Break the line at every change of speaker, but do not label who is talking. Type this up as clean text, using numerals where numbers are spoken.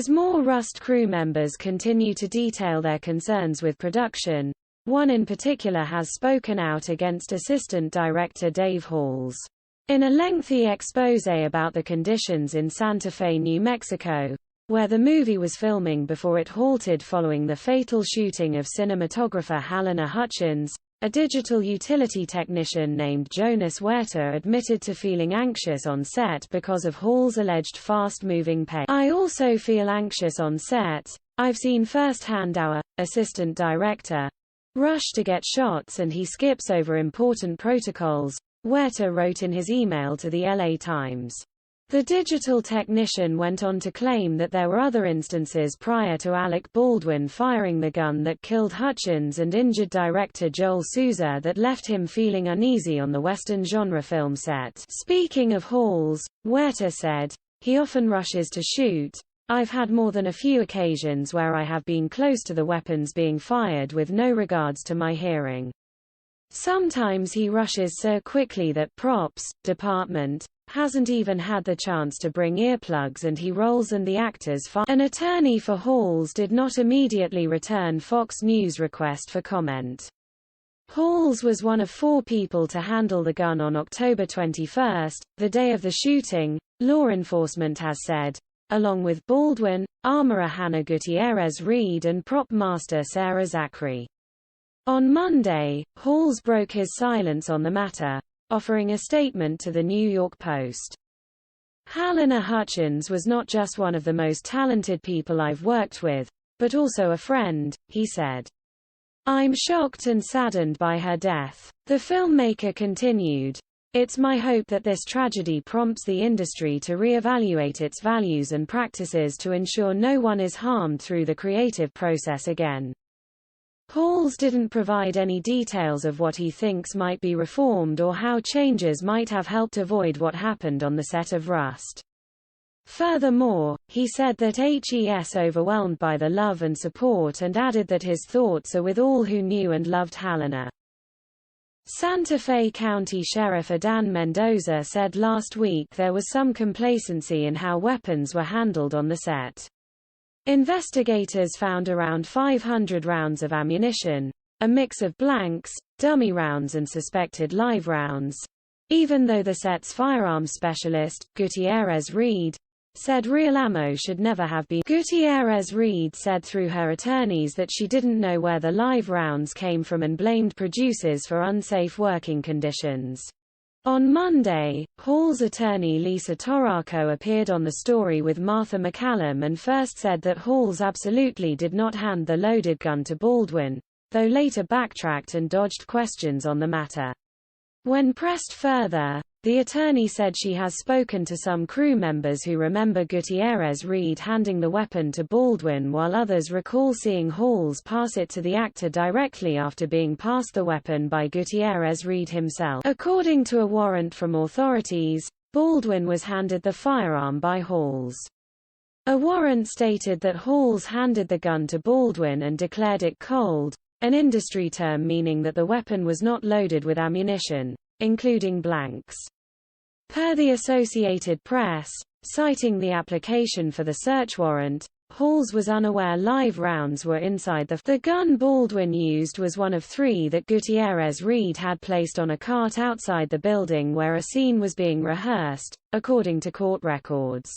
As more Rust crew members continue to detail their concerns with production, one in particular has spoken out against assistant director Dave Halls. In a lengthy exposé about the conditions in Santa Fe, New Mexico, where the movie was filming before it halted following the fatal shooting of cinematographer Halyna Hutchins, a digital utility technician named Jonas Huerta admitted to feeling anxious on set because of Hall's alleged fast-moving pace. "I also feel anxious on set. I've seen firsthand our assistant director rush to get shots and he skips over important protocols," Huerta wrote in his email to the LA Times. The digital technician went on to claim that there were other instances prior to Alec Baldwin firing the gun that killed Hutchins and injured director Joel Souza that left him feeling uneasy on the Western genre film set. Speaking of Halls, Huerta said, "He often rushes to shoot. I've had more than a few occasions where I have been close to the weapons being fired with no regards to my hearing. Sometimes he rushes so quickly that props department hasn't even had the chance to bring earplugs and he rolls and the actors fire." An attorney for Halls did not immediately return Fox News' request for comment. Halls was one of 4 people to handle the gun on October 21, the day of the shooting, law enforcement has said, along with Baldwin, armorer Hannah Gutierrez-Reed and prop master Sarah Zachary. On Monday, Halls broke his silence on the matter, offering a statement to the New York Post. "Halyna Hutchins was not just one of the most talented people I've worked with, but also a friend," he said. "I'm shocked and saddened by her death." The filmmaker continued, "It's my hope that this tragedy prompts the industry to re-evaluate its values and practices to ensure no one is harmed through the creative process again." Halls didn't provide any details of what he thinks might be reformed or how changes might have helped avoid what happened on the set of Rust. Furthermore, he said that he's overwhelmed by the love and support and added that his thoughts are with all who knew and loved Halyna. Santa Fe County Sheriff Adan Mendoza said last week there was some complacency in how weapons were handled on the set. Investigators found around 500 rounds of ammunition, a mix of blanks, dummy rounds and suspected live rounds, even though the set's firearms specialist, Gutierrez-Reed, said real ammo should never have been. Gutierrez-Reed said through her attorneys that she didn't know where the live rounds came from and blamed producers for unsafe working conditions. On Monday, Hall's attorney Lisa Torraco appeared on the story with Martha McCallum and first said that Halls absolutely did not hand the loaded gun to Baldwin, though later backtracked and dodged questions on the matter. When pressed further, the attorney said she has spoken to some crew members who remember Gutierrez-Reed handing the weapon to Baldwin while others recall seeing Halls pass it to the actor directly after being passed the weapon by Gutierrez-Reed himself. According to a warrant from authorities, Baldwin was handed the firearm by Halls. A warrant stated that Halls handed the gun to Baldwin and declared it cold, an industry term meaning that the weapon was not loaded with ammunition, including blanks. Per the Associated Press, citing the application for the search warrant, Halls was unaware live rounds were inside the gun Baldwin used was one of 3 that Gutierrez-Reed had placed on a cart outside the building where a scene was being rehearsed, according to court records.